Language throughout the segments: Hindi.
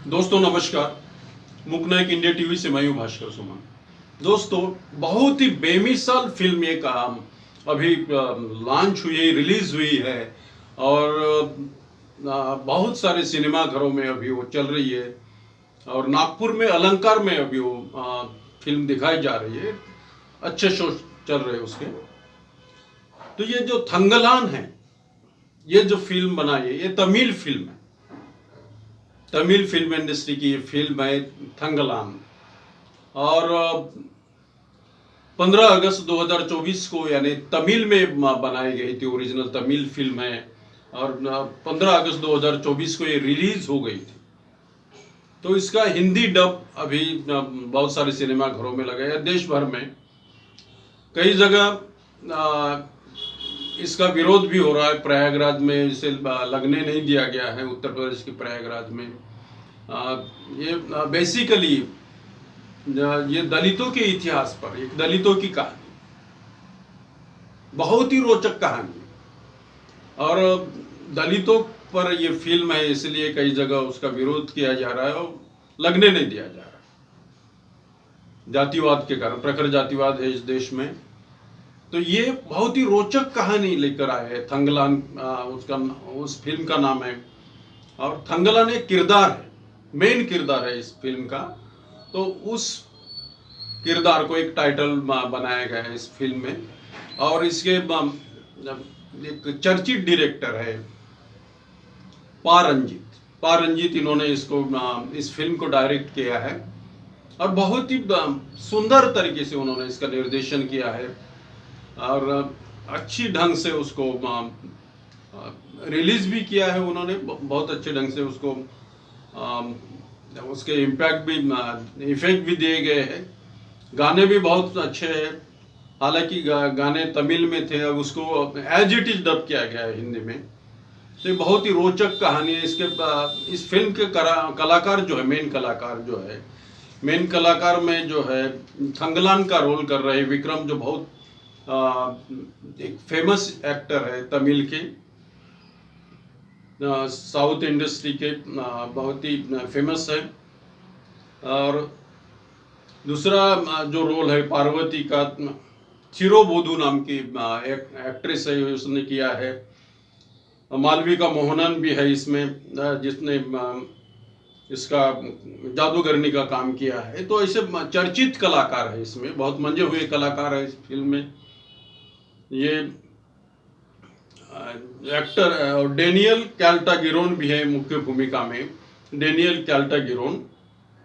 दोस्तों नमस्कार। मुकनायक इंडिया टीवी से मैं हूं भास्कर सुमन। दोस्तों बहुत ही बेमिसाल फिल्म ये काम अभी लॉन्च हुई है, रिलीज हुई है और बहुत सारे सिनेमा घरों में अभी वो चल रही है और नागपुर में अलंकार में अभी वो फिल्म दिखाई जा रही है। अच्छे शो चल रहे हैं उसके। तो ये जो थंगलान है, ये जो फिल्म बनाई है ये तमिल फिल्म है। तमिल फिल्म इंडस्ट्री की ये फिल्म है थंगलान। और 15 अगस्त 2024 को यानी तमिल में बनाई गई थी, ओरिजिनल तमिल फिल्म है और 15 अगस्त 2024 को ये रिलीज हो गई थी। तो इसका हिंदी डब अभी बहुत सारे सिनेमा घरों में लगा है, देश भर में कई जगह इसका विरोध भी हो रहा है। प्रयागराज में इसे लगने नहीं दिया गया है, उत्तर प्रदेश के प्रयागराज में। ये बेसिकली ये दलितों के इतिहास पर, एक दलितों की कहानी, बहुत ही रोचक कहानी और दलितों पर ये फिल्म है, इसलिए कई जगह उसका विरोध किया जा रहा है और लगने नहीं दिया जा रहा है जातिवाद के कारण। प्रखर जातिवाद है इस देश में। तो ये बहुत ही रोचक कहानी लेकर आए हैं थंगलान, उसका उस फिल्म का नाम है। और थंगलान एक किरदार है, मेन किरदार है इस फिल्म का। तो उस किरदार को एक टाइटल बनाया गया है इस फिल्म में। और इसके एक चर्चित डायरेक्टर है पा रंजीत, इन्होंने इसको इस फिल्म को डायरेक्ट किया है और बहुत ही सुंदर तरीके से उन्होंने इसका निर्देशन किया है और अच्छी ढंग से उसको रिलीज भी किया है उन्होंने। बहुत अच्छे ढंग से उसको उसके इम्पैक्ट भी, इफेक्ट भी दिए गए हैं। गाने भी बहुत अच्छे हैं, हालांकि गाने तमिल में थे और उसको एज इट इज डब किया गया है हिंदी में। तो बहुत ही रोचक कहानी है इसके। इस फिल्म के कलाकार जो है, मेन कलाकार में जो है थंगलान का रोल कर रहे विक्रम, जो बहुत एक फेमस एक्टर है तमिल के, साउथ इंडस्ट्री के बहुत ही फेमस है। और दूसरा जो रोल है पार्वती का, थिरोबोधु नाम की एक एक्ट्रेस है, उसने किया है। मालविका मोहनन भी है इसमें, जिसने इसका जादूगरनी का काम किया है। तो ऐसे चर्चित कलाकार है इसमें, बहुत मंजे हुए कलाकार है इस फिल्म में। ये एक्टर और डेनियल कैल्टागिरोन भी है मुख्य भूमिका में। डेनियल कैल्टागिरोन,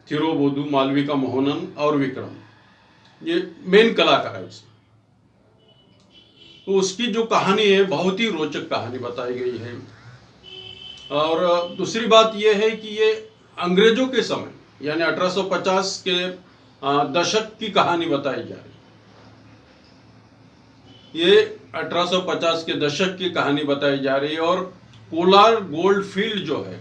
थिरोबोधु, मालविका मोहनन और विक्रम, ये मेन कलाकार है उसमें। तो उसकी जो कहानी है बहुत ही रोचक कहानी बताई गई है। और दूसरी बात यह है कि ये अंग्रेजों के समय यानी 1850 के दशक की कहानी बताई जा रही है। ये 1850 के दशक की कहानी बताई जा रही है और कोलार गोल्ड फील्ड जो है,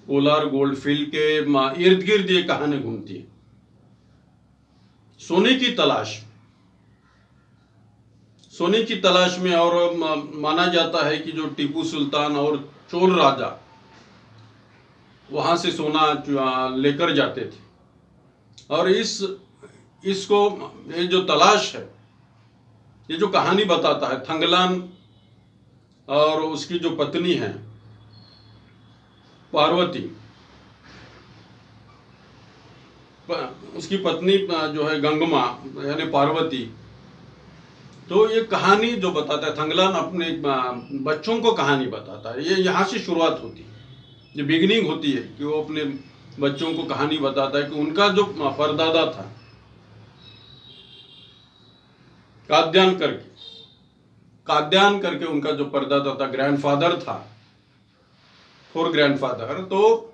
कोलार गोल्ड फील्ड के इर्द गिर्द ये कहानी घूमती है। सोने की तलाश में। और माना जाता है कि जो टीपू सुल्तान और चोल राजा वहां से सोना लेकर जाते थे। और इसको ये जो तलाश है, ये जो कहानी बताता है थंगलान और उसकी जो पत्नी है पार्वती, उसकी पत्नी जो है गंगमा यानी पार्वती। तो ये कहानी जो बताता है थंगलान अपने बच्चों को कहानी बताता है। ये यहाँ से शुरुआत होती है, ये बिगिनिंग होती है कि वो अपने बच्चों को कहानी बताता है कि उनका जो परदादा था, काद्यान करके उनका जो परदादा था, ग्रैंडफादर था, फोर ग्रैंडफादर, तो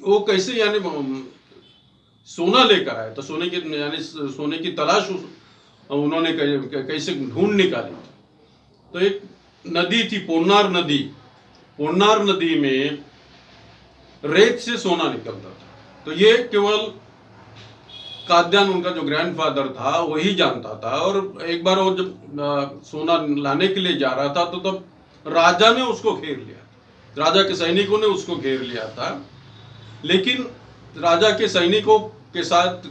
वो कैसे यानी सोना लेकर आया था, सोने की तलाश उन्होंने कैसे ढूंढ निकाली। तो एक नदी थी पोन्नार नदी में रेत से सोना निकलता था। तो ये केवल काद्यान, उनका जो ग्रैंडफादर था, वही जानता था। और एक बार वो जब सोना लाने के लिए जा रहा था तो तब राजा ने उसको घेर लिया, राजा के सैनिकों ने उसको घेर लिया था लेकिन राजा के सैनिकों के साथ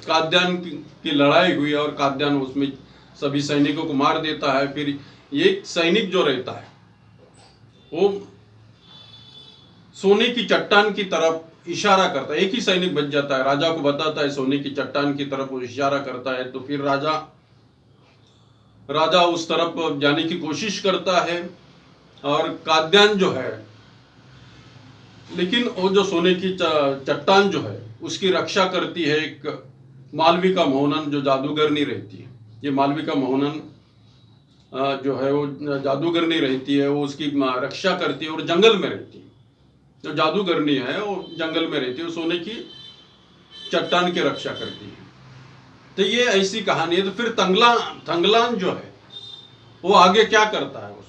काद्यान की लड़ाई हुई और काद्यान उसमें सभी सैनिकों को मार देता है। फिर एक सैनिक जो रहता है वो सोने की चट्टान की तरफ इशारा करता है, एक ही सैनिक बच जाता है, राजा को बताता है सोने की चट्टान की तरफ वो इशारा करता है। तो फिर राजा उस तरफ जाने की कोशिश करता है और काद्यान जो है, लेकिन वो जो सोने की चट्टान जो है उसकी रक्षा करती है एक मालविका मोहनन जो जादूगरनी रहती है। ये मालविका मोहनन जो है वो जादूगरनी रहती है, वो उसकी रक्षा करती है और जंगल में रहती है। जो जादूगरनी है वो जंगल में रहती है, सोने की चट्टान की रक्षा करती है। तो ये ऐसी कहानी है। तो फिर थंगलान जो है वो आगे क्या करता है, वो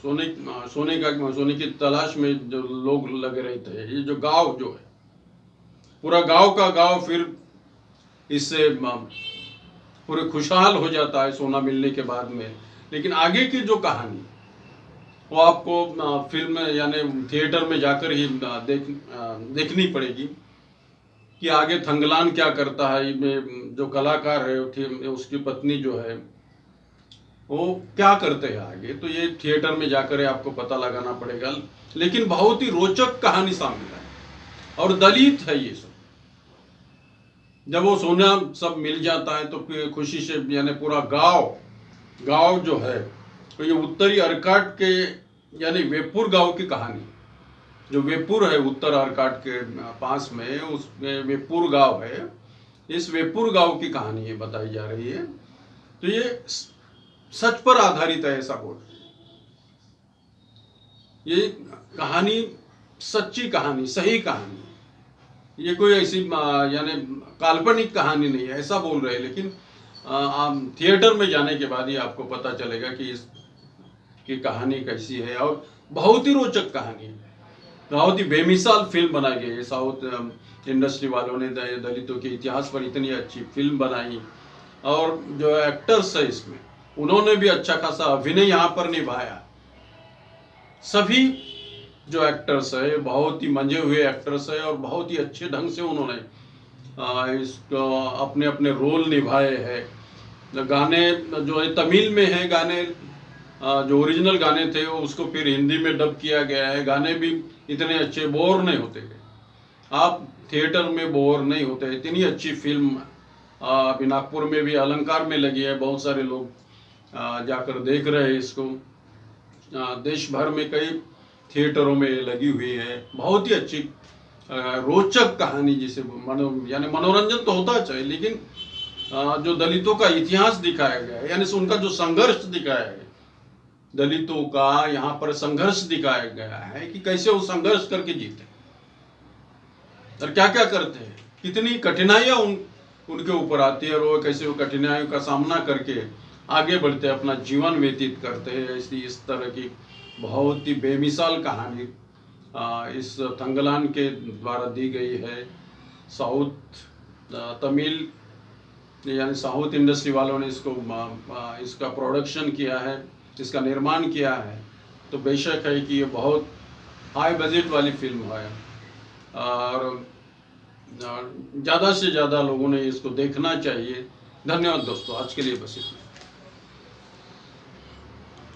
सोने की तलाश में जो लोग लगे रहते हैं, ये जो गांव जो है पूरा गांव का गांव फिर इससे पूरे खुशहाल हो जाता है सोना मिलने के बाद में। लेकिन आगे की जो कहानी वो आपको फिल्म यानी थिएटर में जाकर ही देखनी पड़ेगी कि आगे थंगलान क्या करता है। जो कलाकार है उसकी पत्नी जो है वो क्या करते हैं आगे, तो ये थिएटर में जाकर आपको पता लगाना पड़ेगा। लेकिन बहुत ही रोचक कहानी शामिल है और दलित है ये सब। जब वो सोना सब मिल जाता है तो फिर खुशी से यानी पूरा गांव जो है तो ये उत्तरी अर्काट के यानी वेपुर गांव की कहानी, जो वेपुर है उत्तर अर्काट के पास में, उसमें वेपुर गांव है, इस वेपुर गांव की कहानी है बताई जा रही है। तो ये सच पर आधारित है ऐसा बोल, ये कहानी सच्ची कहानी, सही कहानी, ये कोई ऐसी यानी काल्पनिक कहानी नहीं है ऐसा बोल रहे हैं। लेकिन थिएटर में जाने के बाद ही आपको पता चलेगा कि इसकी कहानी कैसी है। और बहुत ही रोचक कहानी है, बहुत ही बेमिसाल फिल्म बनाई गई है। साउथ इंडस्ट्री वालों ने दलितों के इतिहास पर इतनी अच्छी फिल्म बनाई और जो एक्टर्स है इसमें उन्होंने भी अच्छा खासा अभिनय यहाँ पर निभाया। सभी जो एक्टर्स है बहुत ही मंजे हुए एक्टर्स है और बहुत ही अच्छे ढंग से उन्होंने इसको अपने अपने रोल निभाए हैं। गाने जो है तमिल में है गाने, जो ओरिजिनल गाने थे वो उसको फिर हिंदी में डब किया गया है। गाने भी इतने अच्छे, बोर नहीं होते गए, आप थिएटर में बोर नहीं होते। इतनी अच्छी फिल्म अभी नागपुर में भी अलंकार में लगी है, बहुत सारे लोग जाकर देख रहे हैं इसको। देश भर में कई थिएटरों में लगी हुई है। बहुत ही अच्छी रोचक कहानी जिसे यानी मनोरंजन तो होता चाहिए, लेकिन जो दलितों का इतिहास दिखाया गया है यानी उनका जो संघर्ष दिखाया है, दलितों का यहाँ पर संघर्ष दिखाया गया है कि कैसे वो संघर्ष करके जीते और क्या क्या करते हैं, कितनी कठिनाइयां उनके ऊपर आती है और वो कैसे वो कठिनाइयों का सामना करके आगे बढ़ते अपना जीवन व्यतीत करते हैं। इस तरह की बहुत ही बेमिसाल कहानी इस थंगलान के द्वारा दी गई है। साउथ तमिल यानी साउथ इंडस्ट्री वालों ने इसका प्रोडक्शन किया है, इसका निर्माण किया है। तो बेशक है कि ये बहुत हाई बजट वाली फिल्म है और ज़्यादा से ज़्यादा लोगों ने इसको देखना चाहिए। धन्यवाद दोस्तों, आज के लिए बस इतना।